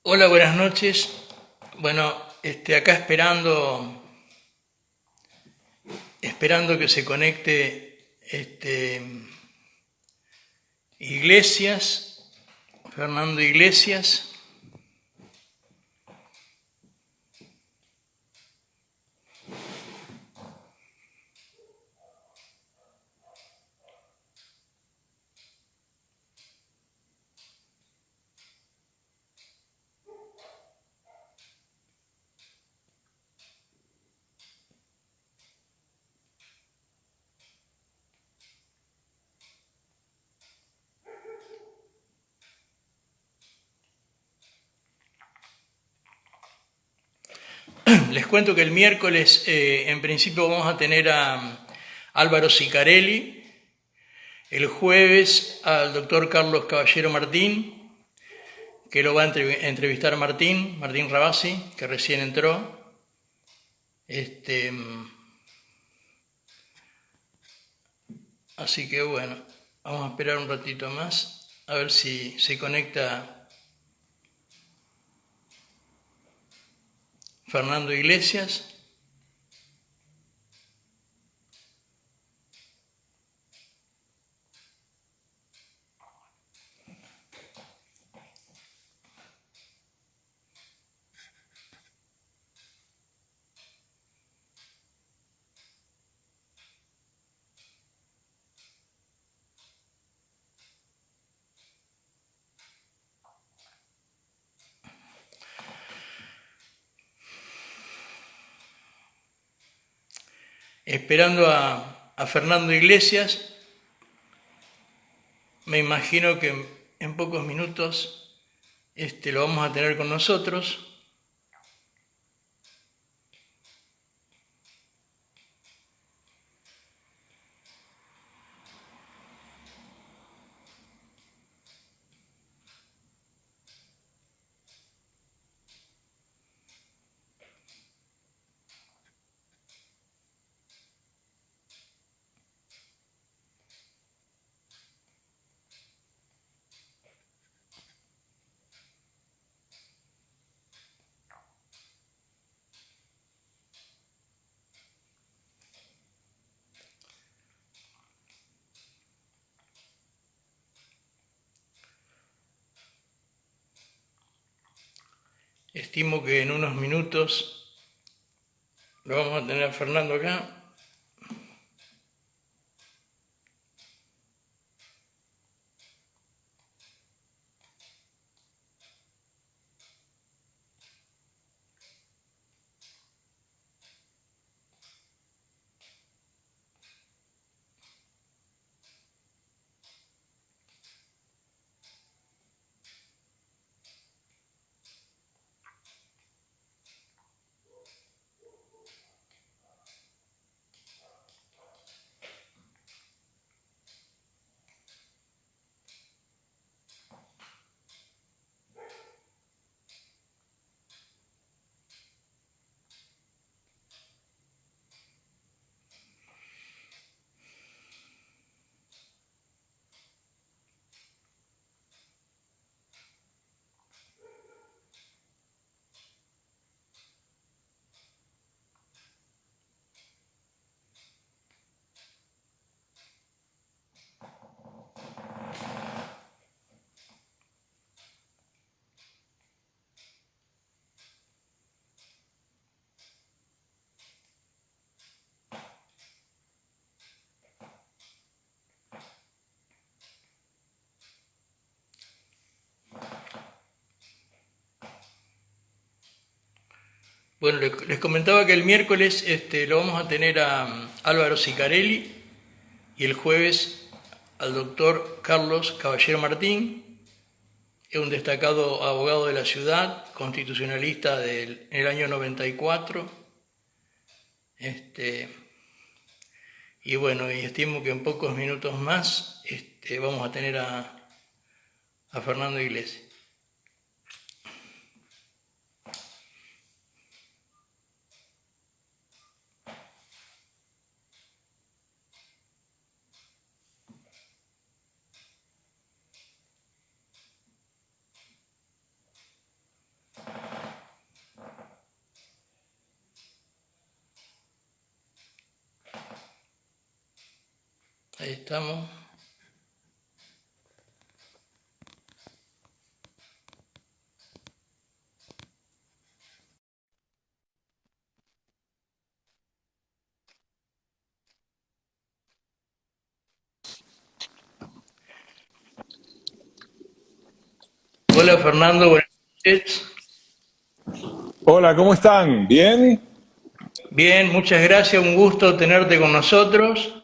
Hola, buenas noches. Bueno, acá esperando que se conecte Iglesias, Fernando Iglesias. Les cuento que el miércoles, en principio, vamos a tener a Álvaro Sicarelli, el jueves al doctor Carlos Caballero Martín, que lo va a entrevistar Martín Rabasi, que recién entró. Este, Así que bueno, vamos a esperar un ratito más a ver si se conecta Fernando Iglesias. Esperando a Fernando Iglesias, me imagino que en pocos minutos lo vamos a tener con nosotros. Estimo que en unos minutos lo vamos a tener a Fernando acá. Bueno, les comentaba que el miércoles lo vamos a tener a Álvaro Sicarelli y el jueves al doctor Carlos Caballero Martín, es un destacado abogado de la ciudad, constitucionalista en el año 94. Y bueno, y estimo que en pocos minutos más vamos a tener a Fernando Iglesias. Ahí estamos. Hola Fernando, buenas noches. Hola, ¿cómo están? ¿Bien? Bien, muchas gracias, un gusto tenerte con nosotros.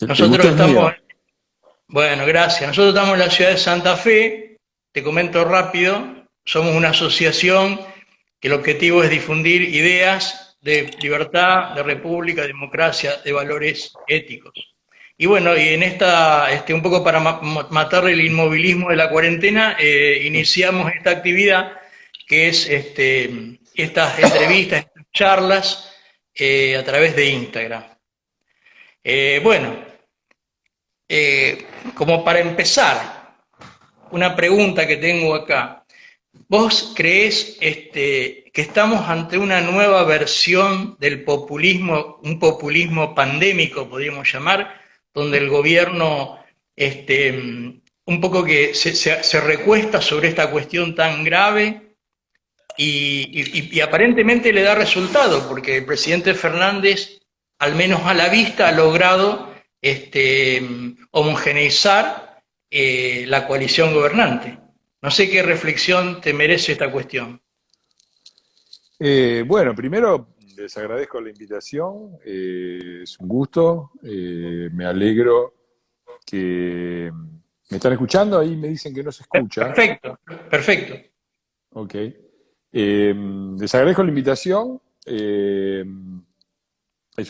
El Nosotros gusto es estamos, mío. bueno, gracias. Nosotros estamos en la ciudad de Santa Fe. Te comento rápido. Somos una asociación que el objetivo es difundir ideas de libertad, de república, de democracia, de valores éticos. Y bueno, y en esta, un poco para matar el inmovilismo de la cuarentena, iniciamos esta actividad que es estas entrevistas, estas charlas a través de Instagram. Bueno, como para empezar, una pregunta que tengo acá. ¿Vos creés que estamos ante una nueva versión del populismo, un populismo pandémico, podríamos llamar, donde el gobierno un poco que se recuesta sobre esta cuestión tan grave y aparentemente le da resultado, porque el presidente Fernández, al menos a la vista, ha logrado homogeneizar la coalición gobernante? No sé qué reflexión te merece esta cuestión. Bueno, primero les agradezco la invitación, es un gusto, me alegro que me están escuchando, ahí me dicen que no se escucha, Perfecto, perfecto. ok. Les agradezco la invitación, es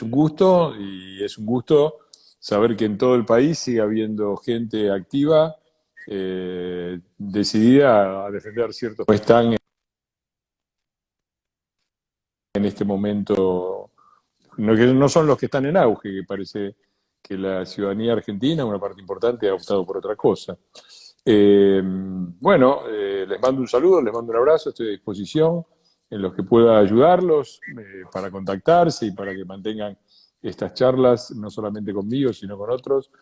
un gusto y es un gusto saber que en todo el país sigue habiendo gente activa, decidida a defender ciertos que están en este momento. No, que no son los que están en auge, que parece que la ciudadanía argentina, una parte importante, ha optado por otra cosa. Bueno, les mando un saludo, les mando un abrazo, estoy a disposición en los que pueda ayudarlos para contactarse y para que mantengan estas charlas, no solamente conmigo, sino con otros.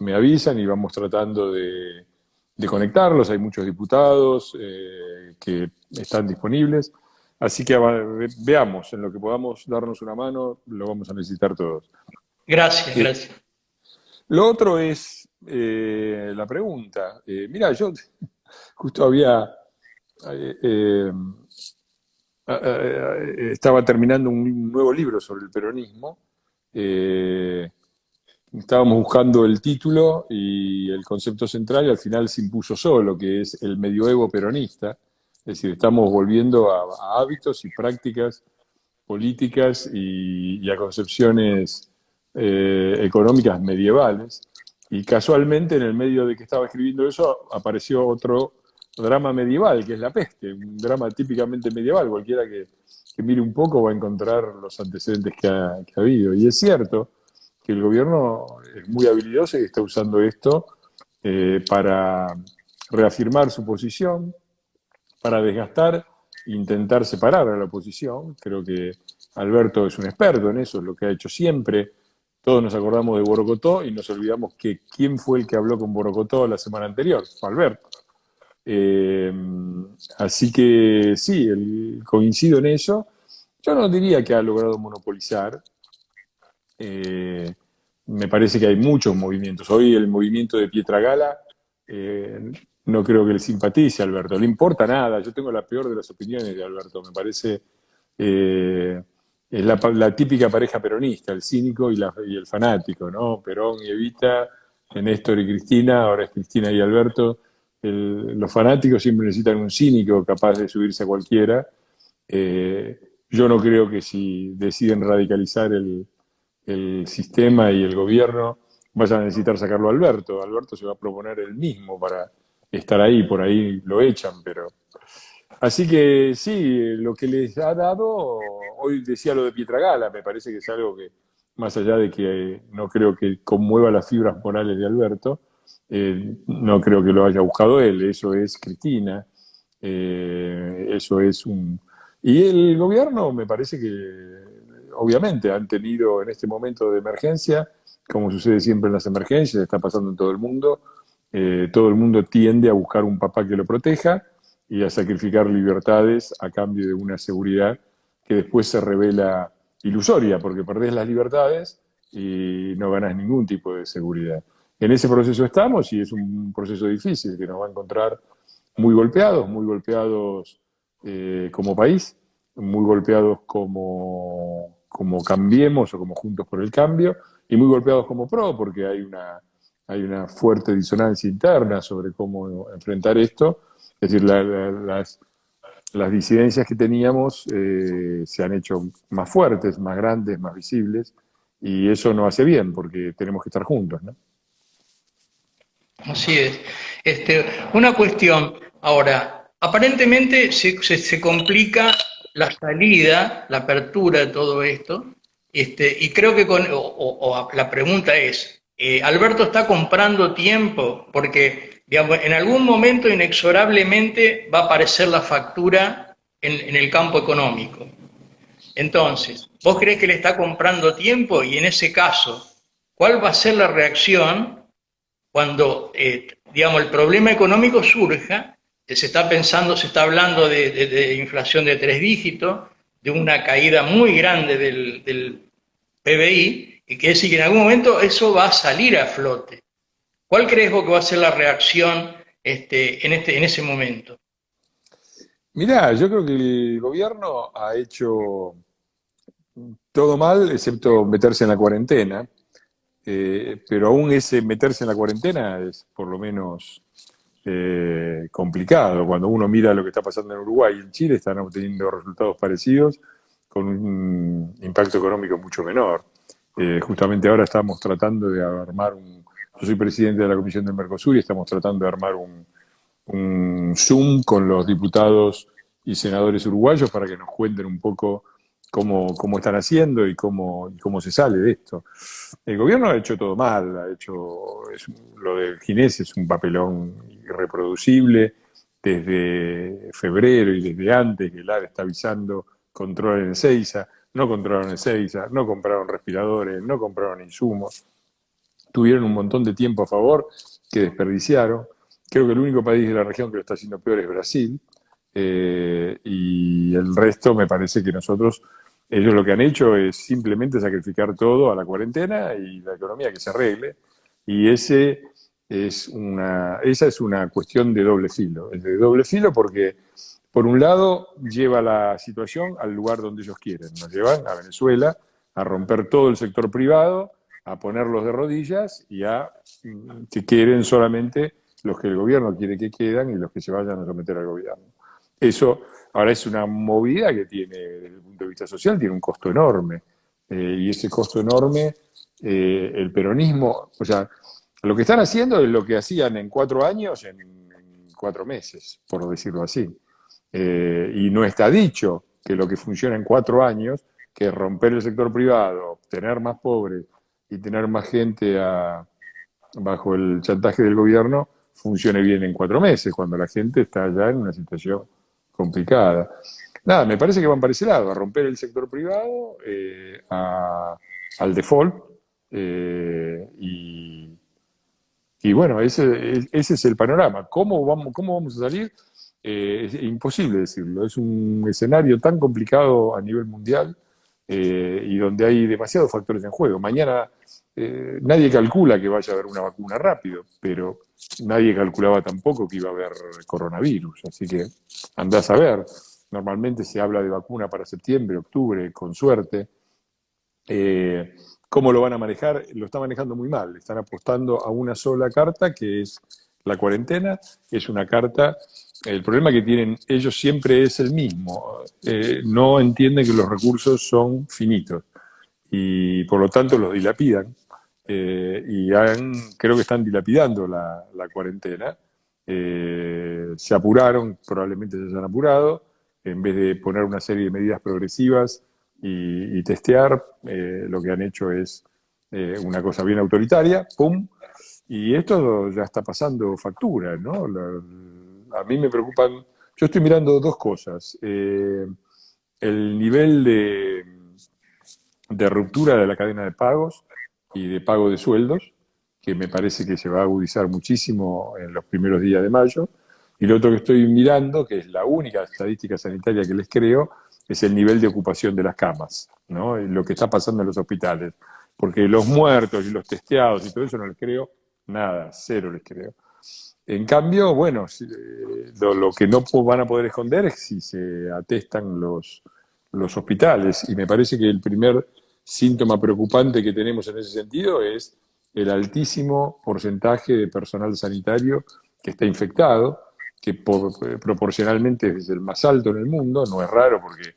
Me avisan y vamos tratando de conectarlos. Hay muchos diputados que están disponibles. Así que veamos, en lo que podamos darnos una mano, lo vamos a necesitar todos. Gracias, Eh, gracias. lo otro es la pregunta. Mira, yo justo había, eh, eh, estaba terminando un nuevo libro sobre el peronismo. Eh, Estábamos buscando el título y el concepto central y al final se impuso solo, que es el medioevo peronista. Es decir, estamos volviendo a hábitos y prácticas políticas y a concepciones económicas medievales. Y casualmente en el medio de que estaba escribiendo eso apareció otro drama medieval, que es la peste, un drama típicamente medieval. Cualquiera que mire un poco va a encontrar los antecedentes que ha habido. Y es cierto que el gobierno es muy habilidoso y está usando esto para reafirmar su posición, para desgastar e intentar separar a la oposición. Creo que Alberto es un experto en eso, es lo que ha hecho siempre. Todos nos acordamos de Borocotó y nos olvidamos que quién fue el que habló con Borocotó la semana anterior, fue Alberto. Eh, Así que sí, coincido en eso. Yo no diría que ha logrado monopolizar. Eh, Me parece que hay muchos movimientos. Hoy el movimiento de Pietragala no creo que le simpatice a Alberto. No le importa nada. Yo tengo la peor de las opiniones de Alberto. Me parece es la típica pareja peronista, el cínico y el fanático, ¿no? Perón y Evita, Néstor y Cristina, ahora es Cristina y Alberto. Los fanáticos siempre necesitan un cínico capaz de subirse a cualquiera. Eh, yo no creo que si deciden radicalizar el sistema y el gobierno vayan a necesitar sacarlo a Alberto. Alberto se va a proponer él mismo para estar ahí, por ahí lo echan, pero... Así que sí, lo que les ha dado, hoy decía lo de Pietragala, me parece que es algo que, más allá de que no creo que conmueva las fibras morales de Alberto, no creo que lo haya buscado él, eso es Cristina, eso es un... Y el gobierno me parece que obviamente han tenido en este momento de emergencia, como sucede siempre en las emergencias, está pasando en todo el mundo tiende a buscar un papá que lo proteja y a sacrificar libertades a cambio de una seguridad que después se revela ilusoria, porque perdés las libertades y no ganás ningún tipo de seguridad. En ese proceso estamos y es un proceso difícil que nos va a encontrar muy golpeados como país, muy golpeados como Cambiemos o como Juntos por el Cambio, y muy golpeados como PRO, porque hay una fuerte disonancia interna sobre cómo enfrentar esto. Es decir, las disidencias que teníamos se han hecho más fuertes, más grandes, más visibles, y eso no hace bien, porque tenemos que estar juntos, ¿no? Así es. Una cuestión, ahora, aparentemente se complica la salida, la apertura de todo esto, y creo que la pregunta es, ¿Alberto está comprando tiempo? Porque, digamos, en algún momento inexorablemente va a aparecer la factura en el campo económico. Entonces, ¿vos creés que le está comprando tiempo? Y en ese caso, ¿cuál va a ser la reacción cuando, digamos, el problema económico surja? Se está pensando, se está hablando de inflación de 3 dígitos, de una caída muy grande del PBI, y quiere decir que en algún momento eso va a salir a flote. ¿Cuál crees vos que va a ser la reacción en ese momento? Mirá, yo creo que el gobierno ha hecho todo mal, excepto meterse en la cuarentena, pero aún ese meterse en la cuarentena es por lo menos complicado. Cuando uno mira lo que está pasando en Uruguay y en Chile, están obteniendo resultados parecidos con un impacto económico mucho menor. Justamente ahora estamos tratando de armar yo soy presidente de la Comisión del Mercosur y estamos tratando de armar un Zoom con los diputados y senadores uruguayos para que nos cuenten un poco cómo están haciendo y cómo se sale de esto. El gobierno ha hecho todo mal, lo del Ginés es un papelón irreproducible desde febrero y desde antes que el AR está avisando controlen Ezeiza, no controlaron Ezeiza, no compraron respiradores, no compraron insumos, tuvieron un montón de tiempo a favor que desperdiciaron. Creo que el único país de la región que lo está haciendo peor es Brasil, y el resto me parece que ellos lo que han hecho es simplemente sacrificar todo a la cuarentena y la economía que se arregle, y esa es una cuestión de doble filo. Es de doble filo porque, por un lado, lleva la situación al lugar donde ellos quieren. Nos llevan a Venezuela a romper todo el sector privado, a ponerlos de rodillas y que queden solamente los que el gobierno quiere que quedan y los que se vayan a someter al gobierno. Eso ahora es una movida que tiene, desde el punto de vista social, tiene un costo enorme. Y ese costo enorme, el peronismo, o sea, lo que están haciendo es lo que hacían en 4 años, en 4 meses, por decirlo así. Y no está dicho que lo que funciona en 4 años, que es romper el sector privado, tener más pobres y tener más gente bajo el chantaje del gobierno, funcione bien en 4 meses, cuando la gente está ya en una situación complicada. Nada, me parece que van para ese lado, a romper el sector privado, al default, y bueno, ese es el panorama. ¿Cómo vamos a salir? Es imposible decirlo. Es un escenario tan complicado a nivel mundial, y donde hay demasiados factores en juego. Mañana nadie calcula que vaya a haber una vacuna rápido, pero nadie calculaba tampoco que iba a haber coronavirus. Así que andás a ver. Normalmente se habla de vacuna para septiembre, octubre, con suerte. ¿Cómo lo van a manejar? Lo están manejando muy mal. Están apostando a una sola carta, que es la cuarentena. Es una carta. El problema que tienen ellos siempre es el mismo. No entienden que los recursos son finitos y por lo tanto los dilapidan. Creo que están dilapidando la cuarentena. Se apuraron, probablemente se hayan apurado, en vez de poner una serie de medidas progresivas y testear, lo que han hecho es una cosa bien autoritaria, ¡pum! Y esto ya está pasando factura, ¿no? A mí me preocupan, yo estoy mirando dos cosas. El nivel de ruptura de la cadena de pagos y de pago de sueldos, que me parece que se va a agudizar muchísimo en los primeros días de mayo. Y lo otro que estoy mirando, que es la única estadística sanitaria que les creo, es el nivel de ocupación de las camas, ¿no? Y lo que está pasando en los hospitales. Porque los muertos y los testeados y todo eso no les creo nada, cero les creo. En cambio, bueno, lo que no van a poder esconder es si se atestan los hospitales. Y me parece que el primer síntoma preocupante que tenemos en ese sentido es el altísimo porcentaje de personal sanitario que está infectado, que proporcionalmente es el más alto en el mundo. No es raro porque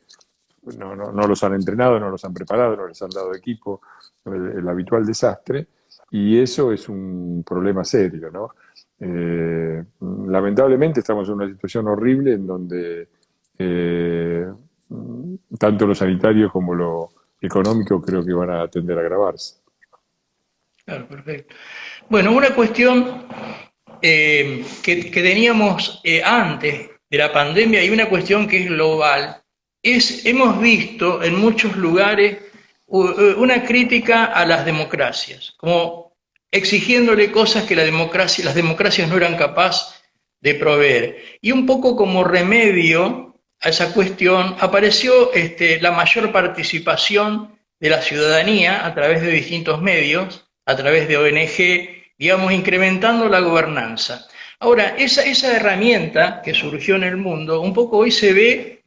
no los han entrenado, no los han preparado, no les han dado equipo, el habitual desastre, y eso es un problema serio, ¿no? Lamentablemente estamos en una situación horrible en donde tanto lo sanitario como lo económico creo que van a tender a agravarse. Claro, perfecto. Bueno, una cuestión que teníamos antes de la pandemia y una cuestión que es global, hemos visto en muchos lugares una crítica a las democracias, como exigiéndole cosas que las democracias no eran capaces de proveer. Y un poco como remedio a esa cuestión apareció la mayor participación de la ciudadanía a través de distintos medios, a través de ONG, digamos, incrementando la gobernanza. Ahora, esa herramienta que surgió en el mundo, un poco hoy se ve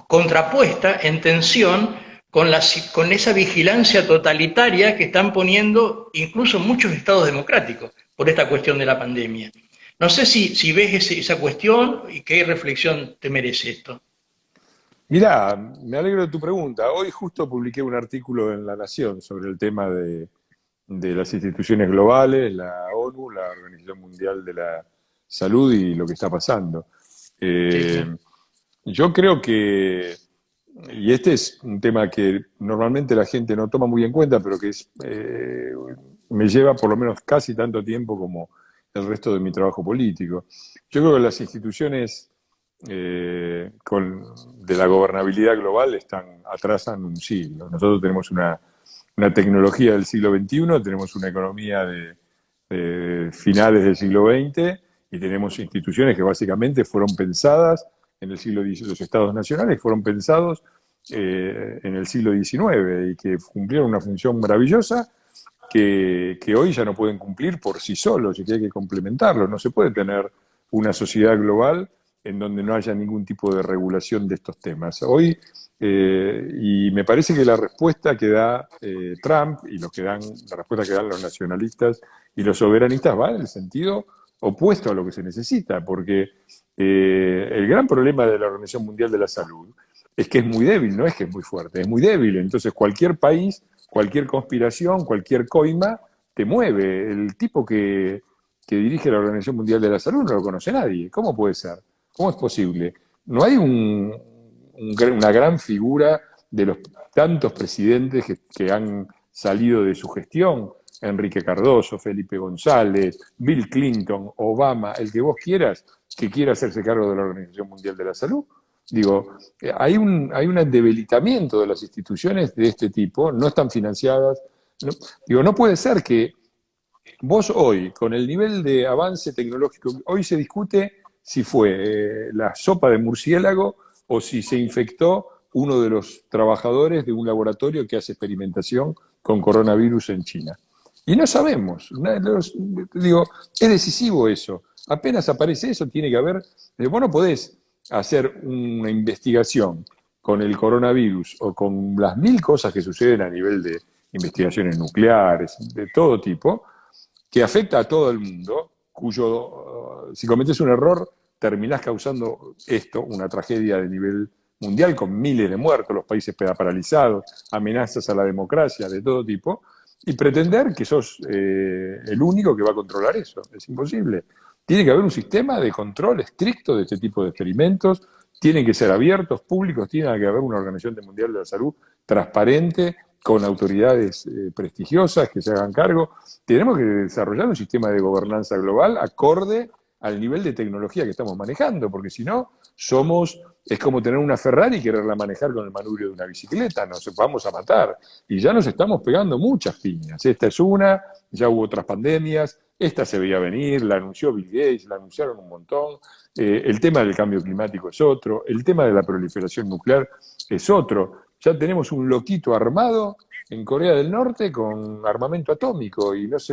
contrapuesta, en tensión, con esa vigilancia totalitaria que están poniendo incluso muchos estados democráticos por esta cuestión de la pandemia. No sé si ves esa cuestión y qué reflexión te merece esto. Mirá, me alegro de tu pregunta. Hoy justo publiqué un artículo en La Nación sobre el tema de las instituciones globales, la ONU, la Organización Mundial de la Salud y lo que está pasando. Sí, Eh, sí. yo creo que, y este es un tema que normalmente la gente no toma muy en cuenta, pero que me lleva por lo menos casi tanto tiempo como el resto de mi trabajo político. Yo creo que las instituciones de la gobernabilidad global atrasan un siglo. Nosotros tenemos una tecnología del siglo XXI, tenemos una economía de finales del siglo XX y tenemos instituciones que básicamente fueron pensadas en el siglo XIX, los estados nacionales fueron pensados en el siglo XIX y que cumplieron una función maravillosa que hoy ya no pueden cumplir por sí solos y que hay que complementarlos. No se puede tener una sociedad global en donde no haya ningún tipo de regulación de estos temas. Hoy, y me parece que la respuesta que da Trump y la respuesta que dan los nacionalistas y los soberanistas va en el sentido opuesto a lo que se necesita, porque el gran problema de la Organización Mundial de la Salud es que es muy débil, no es que es muy fuerte, es muy débil. Entonces cualquier país, cualquier conspiración, cualquier coima, te mueve. El tipo que dirige la Organización Mundial de la Salud no lo conoce nadie. ¿Cómo puede ser? ¿Cómo es posible? No hay una gran figura de los tantos presidentes que han salido de su gestión. Enrique Cardoso, Felipe González, Bill Clinton, Obama, el que vos quieras, que quiera hacerse cargo de la Organización Mundial de la Salud. Digo, hay un debilitamiento de las instituciones de este tipo, no están financiadas. No, digo, no puede ser que vos hoy, con el nivel de avance tecnológico, hoy se discute si fue la sopa de murciélago o si se infectó uno de los trabajadores de un laboratorio que hace experimentación con coronavirus en China. Y no sabemos. Digo, es decisivo eso. Apenas aparece eso, tiene que haber. Vos no podés hacer una investigación con el coronavirus o con las mil cosas que suceden a nivel de investigaciones nucleares, de todo tipo, que afecta a todo el mundo, si cometes un error, terminás causando esto, una tragedia de nivel mundial con miles de muertos, los países paralizados, amenazas a la democracia de todo tipo, y pretender que sos el único que va a controlar eso. Es imposible. Tiene que haber un sistema de control estricto de este tipo de experimentos, tienen que ser abiertos, públicos, tiene que haber una Organización Mundial de la Salud transparente, con autoridades prestigiosas que se hagan cargo. Tenemos que desarrollar un sistema de gobernanza global acorde al nivel de tecnología que estamos manejando, porque si no, es como tener una Ferrari y quererla manejar con el manubrio de una bicicleta, nos vamos a matar. Y ya nos estamos pegando muchas piñas. Esta es una, ya hubo otras pandemias, esta se veía venir, la anunció Bill Gates, la anunciaron un montón. El tema del cambio climático es otro, el tema de la proliferación nuclear es otro. Ya tenemos un loquito armado en Corea del Norte con armamento atómico y no es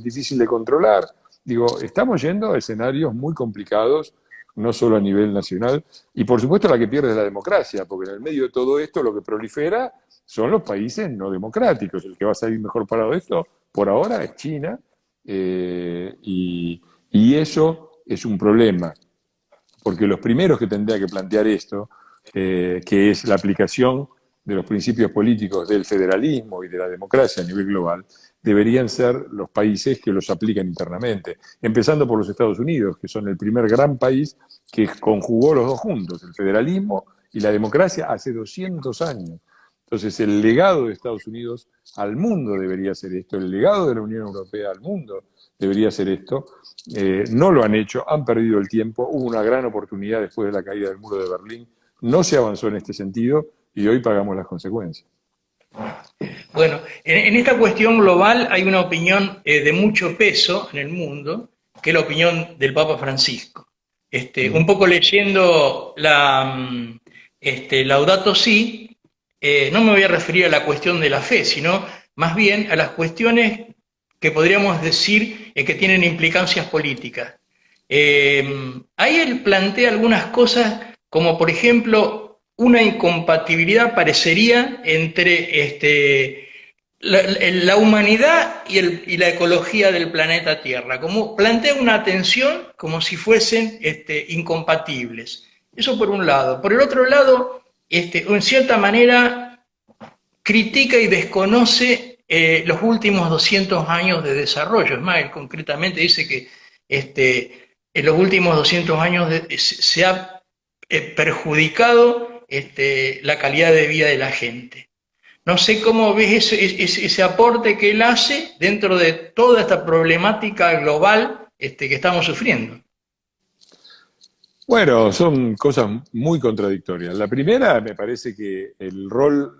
difícil de controlar. Digo, estamos yendo a escenarios muy complicados, no solo a nivel nacional, y por supuesto la que pierde es la democracia, porque en el medio de todo esto lo que prolifera son los países no democráticos. El que va a salir mejor parado de esto, por ahora, es China, y eso es un problema, porque los primeros que tendría que plantear esto, que es la aplicación de los principios políticos del federalismo y de la democracia a nivel global, deberían ser los países que los aplican internamente, empezando por los Estados Unidos, que son el primer gran país que conjugó los dos juntos, el federalismo y la democracia, hace 200 años. Entonces, el legado de Estados Unidos al mundo debería ser esto, el legado de la Unión Europea al mundo debería ser esto. No lo han hecho, han perdido el tiempo, hubo una gran oportunidad después de la caída del muro de Berlín, no se avanzó en este sentido y hoy pagamos las consecuencias. Bueno, en esta cuestión global hay una opinión de mucho peso en el mundo, que es la opinión del Papa Francisco. Un poco leyendo Laudato Si, no me voy a referir a la cuestión de la fe, sino más bien a las cuestiones que podríamos decir que tienen implicancias políticas. Ahí él plantea algunas cosas, como por ejemplo, una incompatibilidad parecería entre la humanidad y la ecología del planeta Tierra, como plantea una tensión como si fuesen incompatibles. Eso por un lado. Por el otro lado, en cierta manera critica y desconoce los últimos 200 años de desarrollo. Es más, él concretamente dice que en los últimos 200 años se ha perjudicado la calidad de vida de la gente. No sé cómo ves ese aporte que él hace dentro de toda esta problemática global que estamos sufriendo. Bueno, son cosas muy contradictorias. La primera, me parece que el rol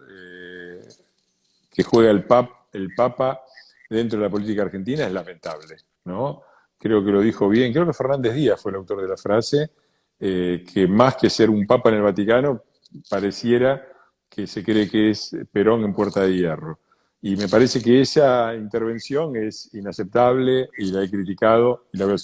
que juega el Papa dentro de la política argentina es lamentable, ¿no? Creo que lo dijo bien, creo que Fernández Díaz fue el autor de la frase, que más que ser un Papa en el Vaticano, pareciera que se cree que es Perón en Puerta de Hierro. Y me parece que esa intervención es inaceptable y la he criticado y la voy a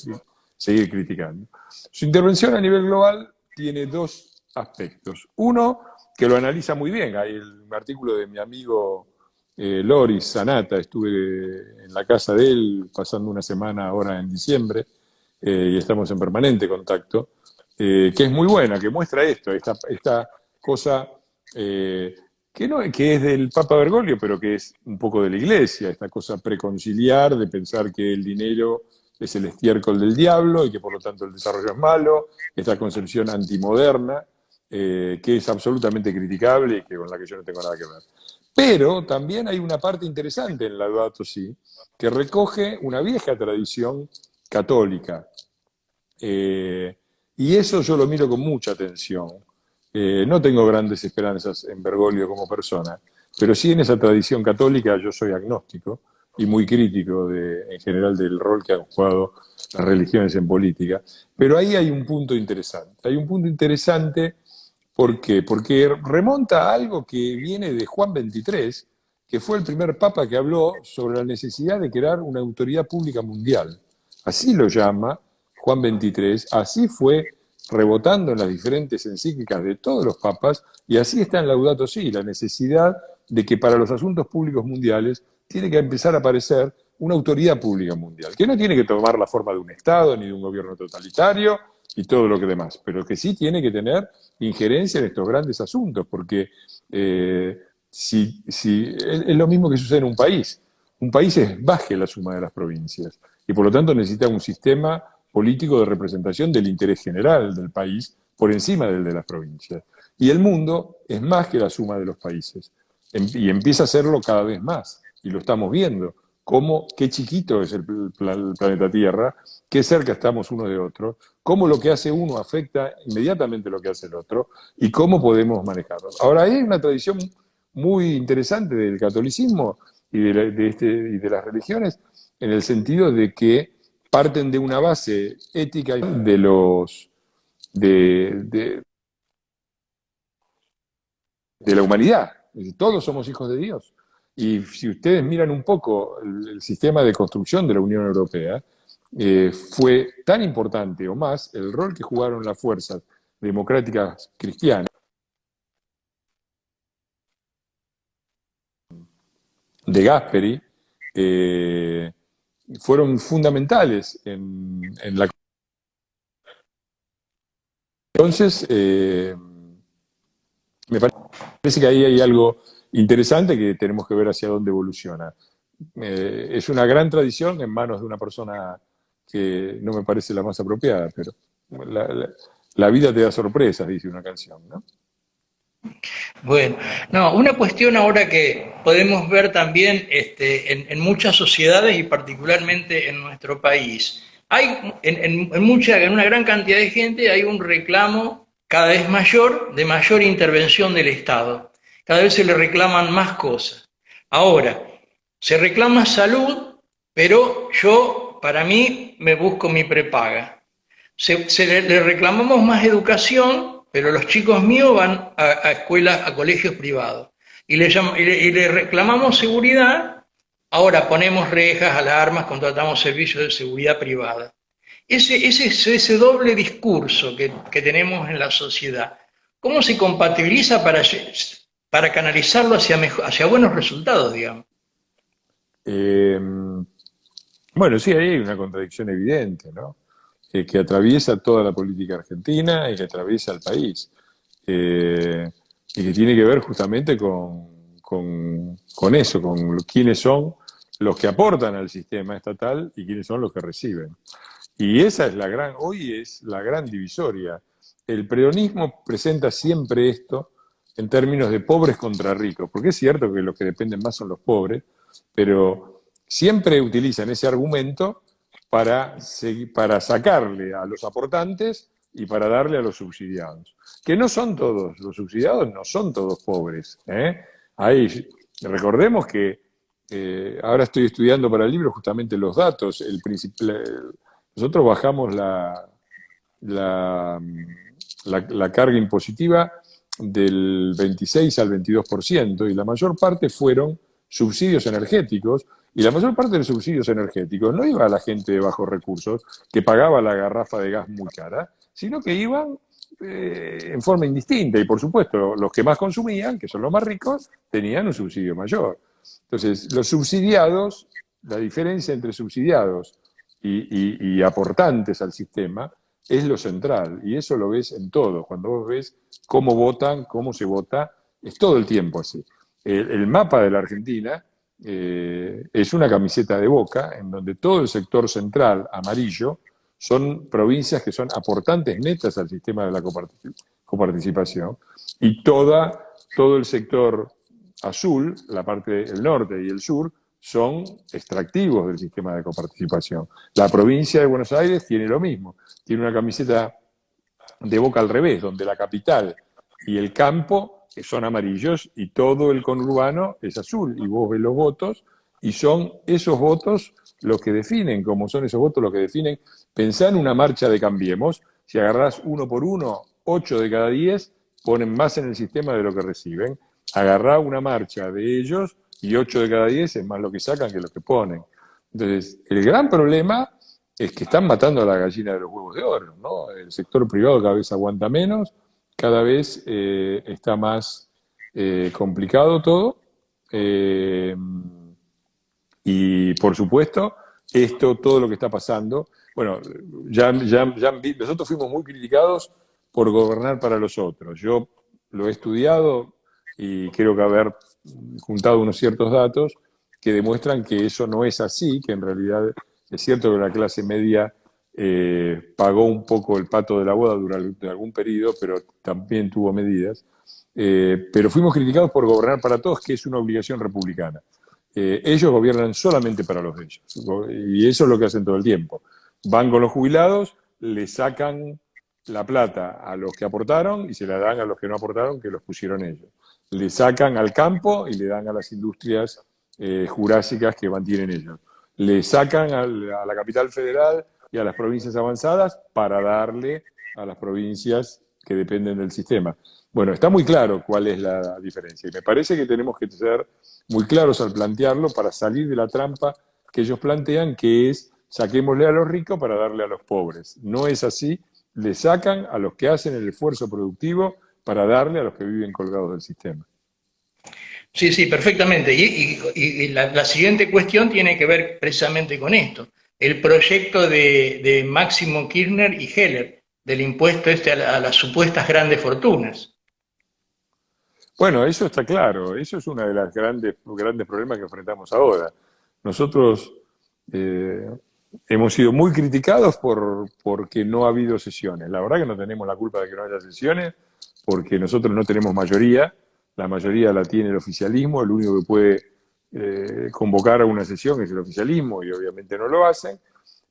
seguir criticando. Su intervención a nivel global tiene dos aspectos. Uno, que lo analiza muy bien. Hay un artículo de mi amigo Loris Sanata, estuve en la casa de él pasando una semana ahora en diciembre, y estamos en permanente contacto, que es muy buena, que muestra esta cosa que es del Papa Bergoglio, pero que es un poco de la Iglesia, esta cosa preconciliar de pensar que el dinero es el estiércol del diablo y que por lo tanto el desarrollo es malo, esta concepción antimoderna, que es absolutamente criticable y con la que yo no tengo nada que ver. Pero también hay una parte interesante en Laudato Si, que recoge una vieja tradición católica. Y eso yo lo miro con mucha atención. No tengo grandes esperanzas en Bergoglio como persona, pero sí en esa tradición católica yo soy agnóstico y muy crítico en general del rol que han jugado las religiones en política. Pero ahí hay un punto interesante. Hay un punto interesante, ¿por qué? Porque remonta a algo que viene de Juan XXIII, que fue el primer papa que habló sobre la necesidad de crear una autoridad pública mundial. Así lo llama Juan XXIII, así fue rebotando en las diferentes encíclicas de todos los papas, y así está en Laudato Si, la necesidad de que para los asuntos públicos mundiales tiene que empezar a aparecer una autoridad pública mundial, que no tiene que tomar la forma de un Estado ni de un gobierno totalitario y todo lo que demás, pero que sí tiene que tener injerencia en estos grandes asuntos, porque es lo mismo que sucede en un país. Un país es más que la suma de las provincias, y por lo tanto necesita un sistema político de representación del interés general del país por encima del de las provincias. Y el mundo es más que la suma de los países, y empieza a serlo cada vez más, y lo estamos viendo. qué chiquito es el planeta Tierra, qué cerca estamos uno de otro, cómo lo que hace uno afecta inmediatamente lo que hace el otro y cómo podemos manejarlo. Ahora, hay una tradición muy interesante del catolicismo y y de las religiones, en el sentido de que parten de una base ética de, de la humanidad. Todos somos hijos de Dios. Y si ustedes miran un poco el sistema de construcción de la Unión Europea, fue tan importante o más el rol que jugaron las fuerzas democráticas cristianas de Gasperi, fueron fundamentales en la... Entonces, me parece que ahí hay algo interesante que tenemos que ver hacia dónde evoluciona. Es una gran tradición en manos de una persona que no me parece la más apropiada, pero la, la- la vida te da sorpresas, dice una canción, ¿no? Bueno, no, una cuestión ahora que podemos ver también en muchas sociedades y particularmente en nuestro país. Hay en una gran cantidad de gente hay un reclamo cada vez mayor de mayor intervención del Estado. Cada vez se le reclaman más cosas. Ahora, se reclama salud, pero yo, para mí, me busco mi prepaga. Le reclamamos más educación, pero los chicos míos van a escuelas, a colegios privados. Y le reclamamos seguridad, ahora ponemos rejas, alarmas, contratamos servicios de seguridad privada. Ese doble discurso que tenemos en la sociedad, ¿cómo se compatibiliza para canalizarlo hacia buenos resultados, digamos? Eh, bueno, sí, ahí hay una contradicción evidente, ¿no? Que atraviesa toda la política argentina y que atraviesa el país. Eh, y que tiene que ver justamente con eso, quiénes son los que aportan al sistema estatal y quiénes son los que reciben. Y esa es hoy es la gran divisoria. El peronismo presenta siempre esto en términos de pobres contra ricos, porque es cierto que los que dependen más son los pobres, pero siempre utilizan ese argumento para sacarle a los aportantes y para darle a los subsidiados. Que no son todos, los subsidiados no son todos pobres. ¿Eh? Recordemos que ahora estoy estudiando para el libro justamente los datos. Nosotros bajamos la, la carga impositiva del 26 al 22% y la mayor parte fueron subsidios energéticos. Y la mayor parte de los subsidios energéticos no iba a la gente de bajos recursos que pagaba la garrafa de gas muy cara, sino que iban en forma indistinta. Y por supuesto, los que más consumían, que son los más ricos, tenían un subsidio mayor. Entonces, los subsidiados, la diferencia entre subsidiados y aportantes al sistema es lo central. Y eso lo ves en todo. Cuando vos ves cómo votan, cómo se vota, es todo el tiempo así. El mapa de la Argentina es una camiseta de Boca en donde todo el sector central, amarillo, son provincias que son aportantes netas al sistema de la coparticipación y todo el sector azul, la parte del norte y el sur, son extractivos del sistema de coparticipación. La provincia de Buenos Aires tiene lo mismo, tiene una camiseta de Boca al revés, donde la capital y el campo son amarillos y todo el conurbano es azul. Y vos ves los votos y son esos votos los que definen, como son esos votos los que definen. Pensá en una marcha de Cambiemos, si agarrás uno por uno, 8 de cada 10 ponen más en el sistema de lo que reciben. Agarrá una marcha de ellos y 8 de cada 10 es más lo que sacan que lo que ponen. Entonces, el gran problema es que están matando a la gallina de los huevos de oro, ¿no? El sector privado cada vez aguanta menos, cada vez está más complicado todo. Eh, y por supuesto, todo lo que está pasando, bueno, nosotros fuimos muy criticados por gobernar para los otros. Yo lo he estudiado y creo que haber juntado unos ciertos datos que demuestran que eso no es así, que en realidad es cierto que la clase media pagó un poco el pato de la boda durante algún periodo, pero también tuvo medidas. Pero fuimos criticados por gobernar para todos, que es una obligación republicana. ellos gobiernan solamente para los de ellos. Y eso es lo que hacen todo el tiempo. Van con los jubilados, le sacan la plata a los que aportaron y se la dan a los que no aportaron, que los pusieron ellos. Le sacan al campo y le dan a las industrias jurásicas que mantienen ellos. Le sacan a la capital federal y a las provincias avanzadas para darle a las provincias que dependen del sistema. Bueno, está muy claro cuál es la diferencia. Y me parece que tenemos que ser muy claros al plantearlo para salir de la trampa que ellos plantean, que es saquémosle a los ricos para darle a los pobres. No es así. Le sacan a los que hacen el esfuerzo productivo para darle a los que viven colgados del sistema. Sí, sí, perfectamente. Y la siguiente cuestión tiene que ver precisamente con esto. El proyecto de Máximo Kirchner y Heller, del impuesto a las supuestas grandes fortunas. Bueno, eso está claro. Eso es uno de los grandes problemas que enfrentamos ahora. Nosotros hemos sido muy criticados porque no ha habido sesiones. La verdad que no tenemos la culpa de que no haya sesiones, porque nosotros no tenemos mayoría. La mayoría la tiene el oficialismo, el único que puede convocar a una sesión es el oficialismo y obviamente no lo hacen,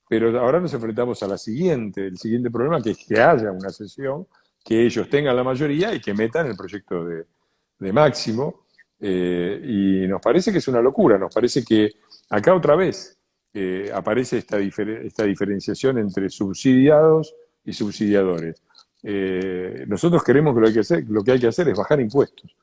pero ahora nos enfrentamos a el siguiente problema, que es que haya una sesión, que ellos tengan la mayoría y que metan el proyecto de Máximo, y nos parece que es una locura, nos parece que acá otra vez aparece esta diferenciación entre subsidiados y subsidiadores. Nosotros creemos que lo que hay que hacer es bajar impuestos.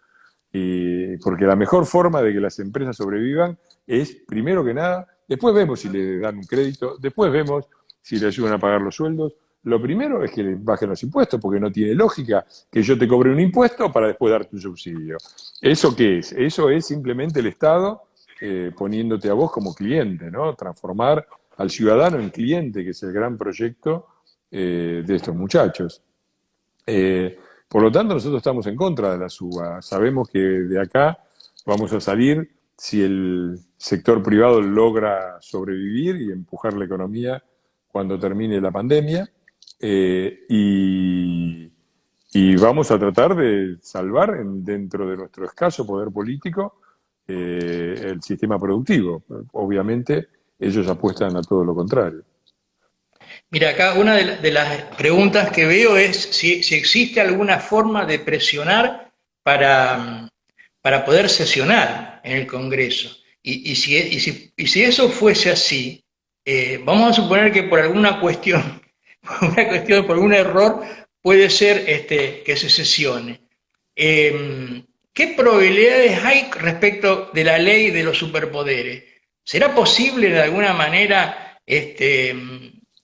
Porque la mejor forma de que las empresas sobrevivan es, primero que nada, después vemos si le dan un crédito, después vemos si le ayudan a pagar los sueldos. Lo primero es que le bajen los impuestos, porque no tiene lógica que yo te cobre un impuesto para después darte un subsidio. ¿Eso qué es? Eso es simplemente el Estado poniéndote a vos como cliente, ¿no? Transformar al ciudadano en cliente, que es el gran proyecto de estos muchachos. Por lo tanto, nosotros estamos en contra de la suba. Sabemos que de acá vamos a salir si el sector privado logra sobrevivir y empujar la economía cuando termine la pandemia. Y vamos a tratar de salvar dentro de nuestro escaso poder político el sistema productivo. Obviamente, ellos apuestan a todo lo contrario. Mira, acá una de las preguntas que veo es si existe alguna forma de presionar para poder sesionar en el Congreso. Y si eso fuese así, vamos a suponer que por alguna cuestión, por un error, puede ser que se sesione. ¿Qué probabilidades hay respecto de la ley de los superpoderes? ¿Será posible de alguna manera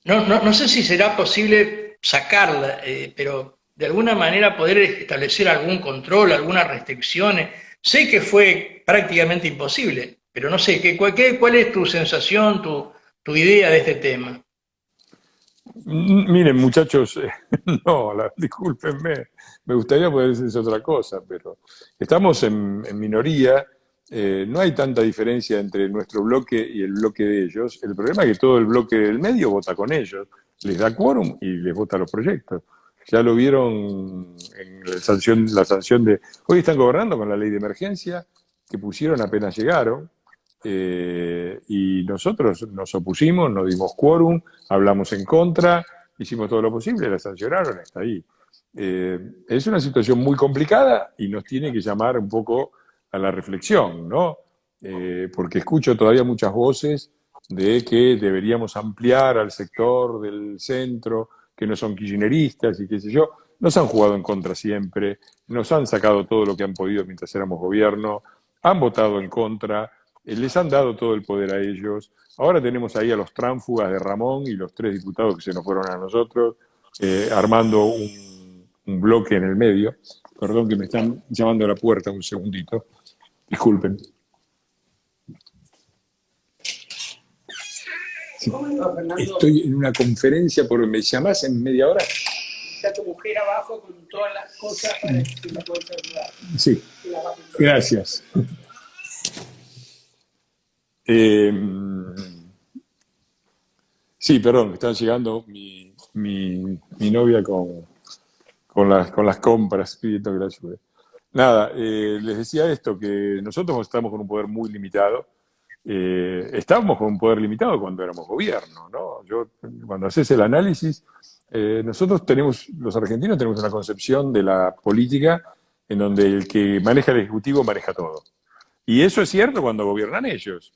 no sé si será posible sacarla, pero de alguna manera poder establecer algún control, algunas restricciones? Sé que fue prácticamente imposible, pero no sé, ¿cuál es tu sensación, tu idea de este tema? Miren, muchachos, no, discúlpenme, me gustaría poder decirles otra cosa, pero estamos en minoría, no hay tanta diferencia entre nuestro bloque y el bloque de ellos. El problema es que todo el bloque del medio vota con ellos, les da quórum y les vota los proyectos. Ya lo vieron en la sanción de... Hoy están gobernando con la ley de emergencia que pusieron apenas llegaron. Y nosotros nos opusimos, no dimos quórum, hablamos en contra, hicimos todo lo posible, la sancionaron, está ahí. Es una situación muy complicada y nos tiene que llamar un poco a la reflexión, ¿no? Porque escucho todavía muchas voces de que deberíamos ampliar al sector del centro, que no son kirchneristas y qué sé yo. Nos han jugado en contra siempre, nos han sacado todo lo que han podido mientras éramos gobierno, han votado en contra, les han dado todo el poder a ellos. Ahora tenemos ahí a los tránsfugas de Ramón y los 3 diputados que se nos fueron a nosotros, armando un bloque en el medio. Perdón que me están llamando a la puerta un segundito. Disculpen. Sí. Estoy en una conferencia, porque me llamás en media hora. Está tu mujer abajo con todas las cosas para que la puedas ayudar. Sí, gracias. Sí, perdón, están llegando mi novia con las compras, pidiendo que la ayude. Nada, les decía esto, que nosotros estamos con un poder muy limitado, estábamos con un poder limitado cuando éramos gobierno, ¿no? Cuando haces el análisis, nosotros tenemos, los argentinos tenemos una concepción de la política en donde el que maneja el Ejecutivo maneja todo. Y eso es cierto cuando gobiernan ellos,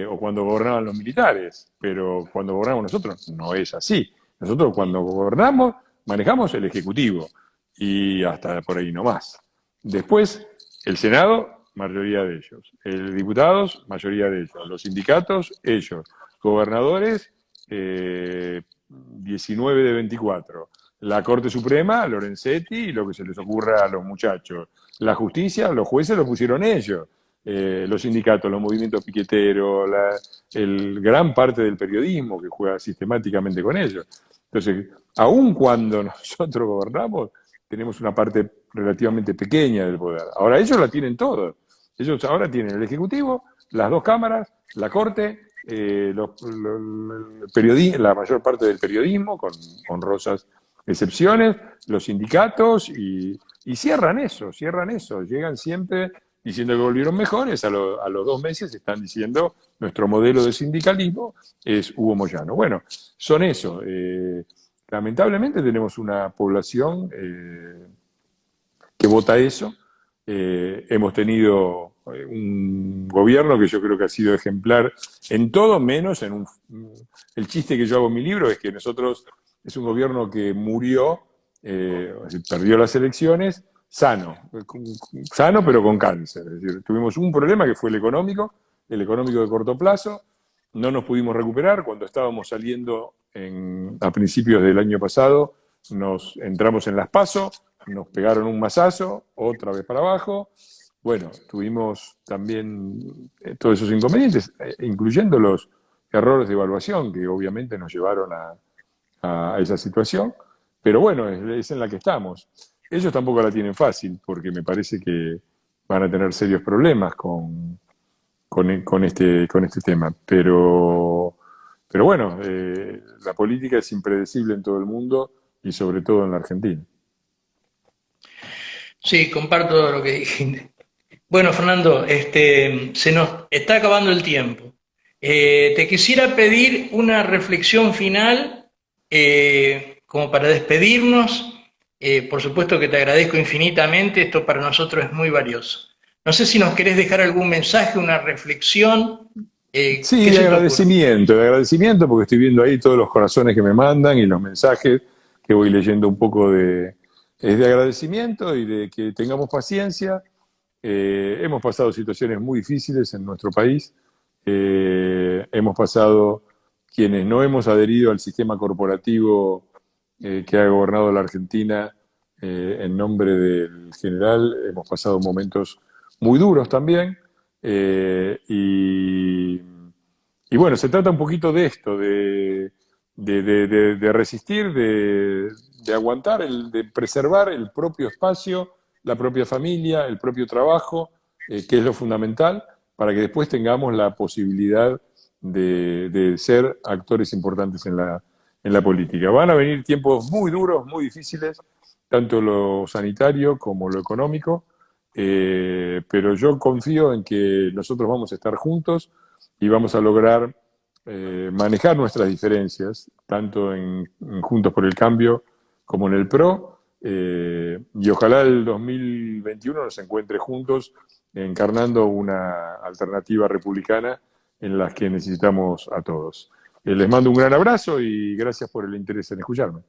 o cuando gobernaban los militares, pero cuando gobernamos nosotros no es así. Nosotros cuando gobernamos manejamos el Ejecutivo y hasta por ahí no más. Después, el Senado, mayoría de ellos. Diputados, mayoría de ellos. Los sindicatos, ellos. Gobernadores, 19 de 24. La Corte Suprema, Lorenzetti, y lo que se les ocurra a los muchachos. La justicia, los jueces lo pusieron ellos. Los sindicatos, los movimientos piqueteros, gran parte del periodismo que juega sistemáticamente con ellos. Entonces, aun cuando nosotros gobernamos, tenemos una parte relativamente pequeña del poder. Ahora ellos la tienen todo. Ellos ahora tienen el Ejecutivo, las dos cámaras, la Corte, la mayor parte del periodismo, con honrosas excepciones, los sindicatos, y cierran eso. Llegan siempre diciendo que volvieron mejores, a los 2 meses están diciendo nuestro modelo de sindicalismo es Hugo Moyano. Bueno, son eso. Lamentablemente tenemos una población que vota eso. Hemos tenido un gobierno que yo creo que ha sido ejemplar en todo, menos en el chiste que yo hago en mi libro es que nosotros es un gobierno que murió, perdió las elecciones, sano pero con cáncer. Es decir, tuvimos un problema que fue el económico de corto plazo, no nos pudimos recuperar. Cuando estábamos saliendo a principios del año pasado, nos entramos en las PASO, nos pegaron un mazazo, otra vez para abajo. Bueno, tuvimos también todos esos inconvenientes, incluyendo los errores de evaluación que obviamente nos llevaron a esa situación, pero bueno, es en la que estamos. Ellos tampoco la tienen fácil, porque me parece que van a tener serios problemas con este tema. Pero bueno, la política es impredecible en todo el mundo y sobre todo en la Argentina. Sí, comparto lo que dijiste. Bueno, Fernando, se nos está acabando el tiempo. Te quisiera pedir una reflexión final, como para despedirnos. Por supuesto que te agradezco infinitamente, esto para nosotros es muy valioso. No sé si nos querés dejar algún mensaje, una reflexión. Sí, de agradecimiento, porque estoy viendo ahí todos los corazones que me mandan y los mensajes que voy leyendo un poco es de agradecimiento y de que tengamos paciencia. Hemos pasado situaciones muy difíciles en nuestro país. Hemos pasado, quienes no hemos adherido al sistema corporativo que ha gobernado la Argentina en nombre del general, hemos pasado momentos muy duros también. Y bueno, se trata un poquito de esto, de resistir, de aguantar, de preservar el propio espacio, la propia familia, el propio trabajo, que es lo fundamental, para que después tengamos la posibilidad de ser actores importantes en la política. Van a venir tiempos muy duros, muy difíciles, tanto lo sanitario como lo económico, pero yo confío en que nosotros vamos a estar juntos y vamos a lograr manejar nuestras diferencias, tanto en Juntos por el Cambio como en el PRO, y ojalá el 2021 nos encuentre juntos encarnando una alternativa republicana en la que necesitamos a todos. Les mando un gran abrazo y gracias por el interés en escucharme.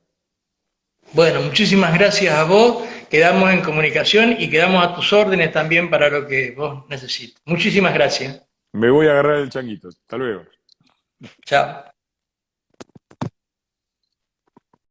Bueno, muchísimas gracias a vos, quedamos en comunicación y quedamos a tus órdenes también para lo que vos necesites. Muchísimas gracias. Me voy a agarrar el changuito. Hasta luego. Chao.